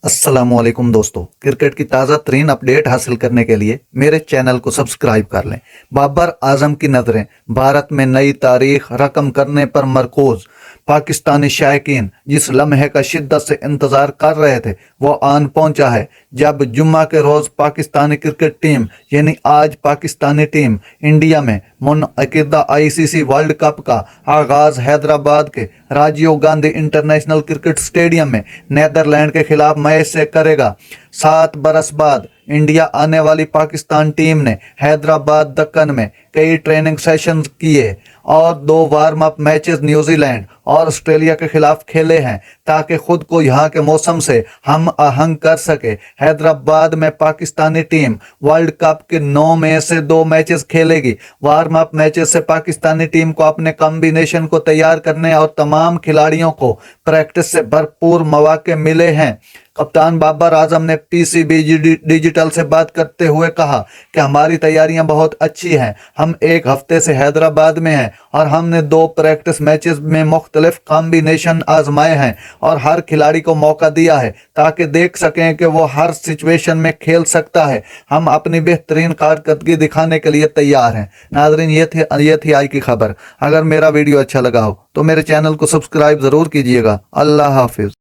अस्सलाम वालेकुम दोस्तों, क्रिकेट की ताज़ा तरीन अपडेट हासिल करने के लिए मेरे चैनल को सब्सक्राइब कर लें। बाबर आजम की नज़रें भारत में नई तारीख रकम करने पर मरकूज। पाकिस्तानी शायकीन जिस लम्हे का शिद्दत से इंतजार कर रहे थे वो आन पहुंचा है जब जुम्मा के रोज पाकिस्तानी क्रिकेट टीम यानी आज पाकिस्तानी टीम इंडिया में मुनअकिदा आईसीसी वर्ल्ड कप का आगाज हैदराबाद के Rajiv Gandhi international cricket stadium में नीदरलैंड के खिलाफ मैच से करेगा। 7 बरस बाद इंडिया आने वाली पाकिस्तान टीम ने हैदराबाद दक्कन में कई ट्रेनिंग सेशन किए और 2 वार्म अप मैचेस न्यूजीलैंड और ऑस्ट्रेलिया के खिलाफ खेले हैं ताकि खुद को यहाँ के मौसम से हम आहंग कर सके। हैदराबाद में पाकिस्तानी टीम वर्ल्ड कप के 9 में से 2 मैचेस खेलेगी। वार्म अप मैचेस से पाकिस्तानी टीम को अपने कॉम्बिनेशन को तैयार करने और तमाम खिलाड़ियों को प्रैक्टिस से भरपूर मौके मिले हैं। कप्तान बाबर आजम ने पीसीबी डिजिटल से बात करते हुए कहा कि हमारी तैयारियां बहुत अच्छी हैं। हम 1 हफ्ते से हैदराबाद में हैं और हमने 2 प्रैक्टिस मैचेस में मुख्तलिफ कॉम्बिनेशन आजमाए हैं और हर खिलाड़ी को मौका दिया है ताकि देख सकें कि वो हर सिचुएशन में खेल सकता है। हम अपनी बेहतरीन कारकर्दगी दिखाने के लिए तैयार हैं। नाज़रीन, ये थी आज की खबर। अगर मेरा वीडियो अच्छा लगा हो तो मेरे चैनल को सब्सक्राइब ज़रूर कीजिएगा। अल्लाह हाफिज़।